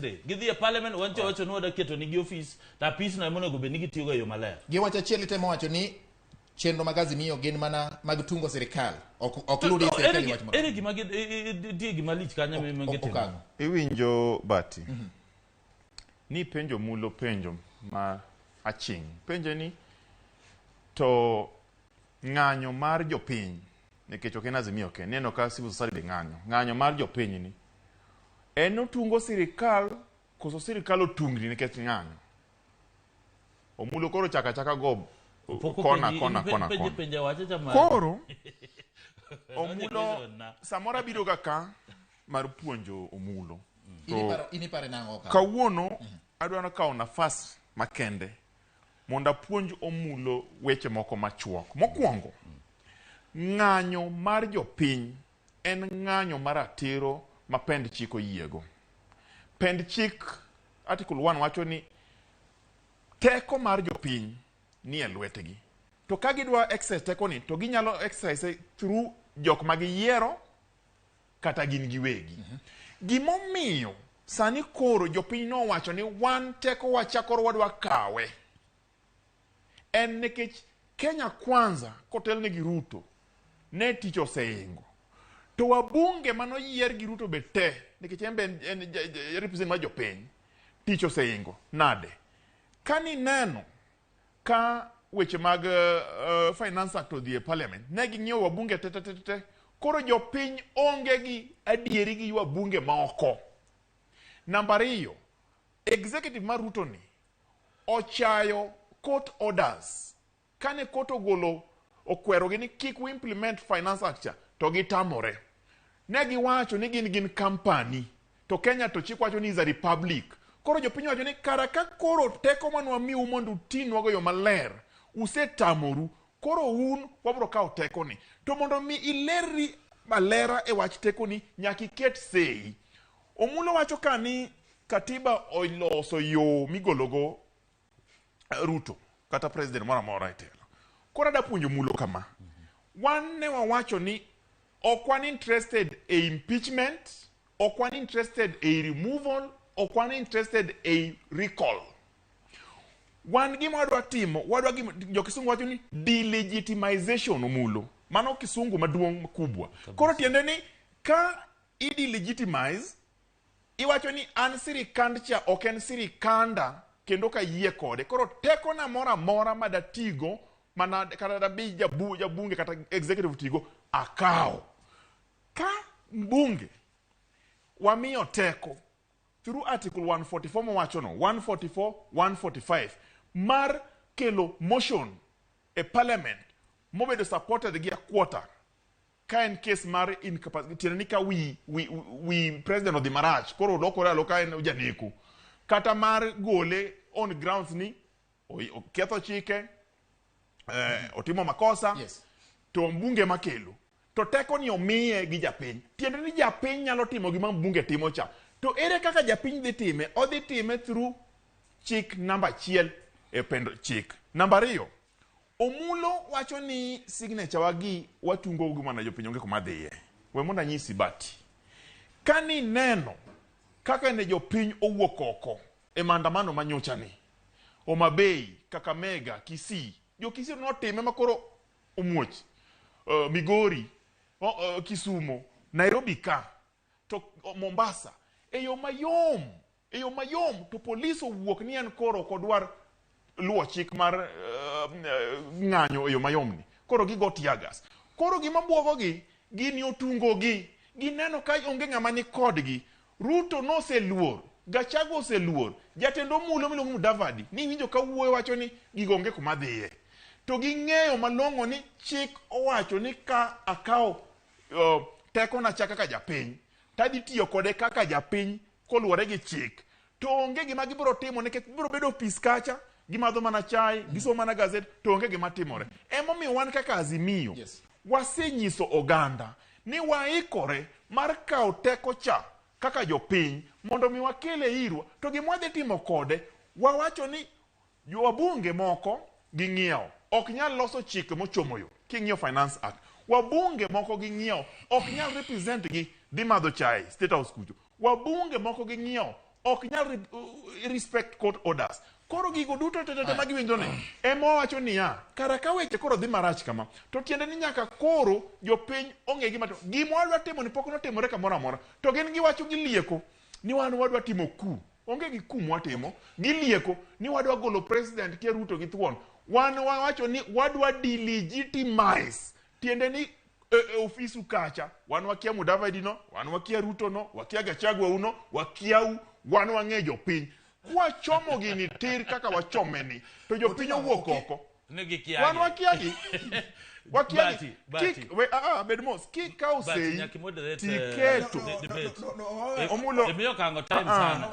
gidhi e parliament wancho wacho ni wada keto nigi office ta pis na mono go be nigi tiyo go yo maler giwacho achiel temo wacho ni chenro magazi miyo gin mana mag tungo sirkal ok ludi sirkal wacho ere gima die gima lich kanya mengetimo iwinjo bati ni penjo mulo penjo ma aching penjo ni to ng'anyo mar jopiny nikech ok en azimio ke neno ka civil society ng'anyo mar jopiny ni en otungo sirkal koso sirkal otungni nikech ng'anyo omulo koro chaka go kona koro omulo samora biro ka mar puonjo omulo inipare nango ka kawuono adwaro kawo nafas makende mondo apuonj omulo weche moko machuok mokwongo ng'anyo mar jopiny en ng'anyo mar atiro ma pend chik oyiego. Pend chik article 1 wacho ni teko mar jopiny ni e lwetegi. To ka gidwa exercise teko ni to ginyalo exercise through jok ma giyiero kata gin giwegi. Gimomiyo sani koro jopiny no wacho ni wan teko wachakoro wadwa kawe. En nikech Kenya Kwanza kotel ne giruto ne tich oseingo. To wabunge mano yier gi Ruto be te nikech en represent ma jopiny tich oseingo nade kani neno ka weche mag finance act odhi e parliament ne ging'iewo wabunge te koro jopiny onge gi adieri gi wabunge maoko. Namba 2, executive mar Ruto ni ochayo court orders kane court ogolo okwero gi ni kik we implement finance act to gitamore. Ne giwacho ni gin company to Kenya to chik wacho ni is a republic. Koro jopiny wacho ni karaka koro teko manwa miu mondo utinwago yo maler usetamoru koro un wabro kawo teko ni to mondo mi ileri malera e wach teko ni nyaka iket sei. Omulo wacho kani katiba oloso yo migologo Ruto kata president mora mora etelo. Koro da puonjo mulo kama. Wan ne wawacho ni okwan interested a impeachment, okwan interested a removal, okwan interested a recall. Wan gima wadwa timo, jo kisungu wacho ni delegitimization omulo. Mano kisungu maduong' kubwa. Koro tiende ni ka idelegitimize, iwacho ni an sirikand cha ok en sirikanda kendo ka yie kode. Koro teko na mora madatigo mana kata da bi jabunge kata executive tigo akao. Ka mbunge wamiyo teko through article 144 mwacho no 144 145 mar kelo motion e parliament mobedo supported gi a quarter ka en case mar incapacity ni ka we president of the marach koro lokore aloka en janeku kata mar gole on grounds ni ketho chike otimo makosa yes. To mbunge makelo to teko ni omiye gi japiny tiende ni japiny nyalo timo gima mbunge timo cha to ere kaka japiny dhi time odhi time through chik namba 1 e pendo chik namba 2 omulo wacho ni signature wagi watungo gima na jopiny onge kuma dhiye we monda nyisi bati kani neno kaka ne jopiny owuok oko e maandamano manyocha ni Omabei Kakamega Kisii jo Kisii no time makoro omuoch Migori Kisumo Nairobi ka to Mombasa eyo mayom to police owuok ni en koro kodwar luwo chik mar ng'anyo eyo mayom ni koro gigo tiagas koro gima buogo gi gini otungo gi gineno ka onge ng'ama ni kodgi Ruto no seluor Gachago oseluor jatendo mulo miluongo Mudavadi ni winjo ka wuoyo wacho ni gigonge kuma dhiye to ging'eyo malong'o ni chik owacho ni ka akao teko na chaka ka japiny tadhi tiyo kode kaka japiny koluwore gi chik to onge gima gibiro timo nikech biro bedo ofis kacha gimadho mana chai gisomo mana gazet to onge gima timore emomiyo wan kaka azimio yes. Wasenyiso oganda ni waikore mar kawo teko cha kaka jopiny mondo mi wakele irwa to gimwadhi timo kode wawacho ni wabunge moko ging'iewo ok nyal loso chike mochomo yo king'iewo finance act wabunge moko ging'iewo ok nyal represent gi dhi madho chai state house kucho wabunge moko ging'iewo ok nyal respect court orders. Koro gigo duto tete magiwinjo ne ema wacho niya kara ka weche koro dhi marach kama to tiende ni nyaka koro jopiny ong'e gima wadwa timo ni pok notimore kamoro amora to gin giwacho gilieko ni wan wadwa timo ku onge gi ku mwatimo gilieko ni wadwa golo president kia Ruto gi thuon wan wacho ni wadwa delegitimize tiende ni ofisu kacha wan wakia Mudavadi no wan wakia Ruto no wakia Gachagua uno wakia wan wang'e jopiny wachomo gini tir kaka wachomeni to jopiny owuok oko wan wakiagi wakiagi kik we bedmos kik ka sei tiketo omulo time sana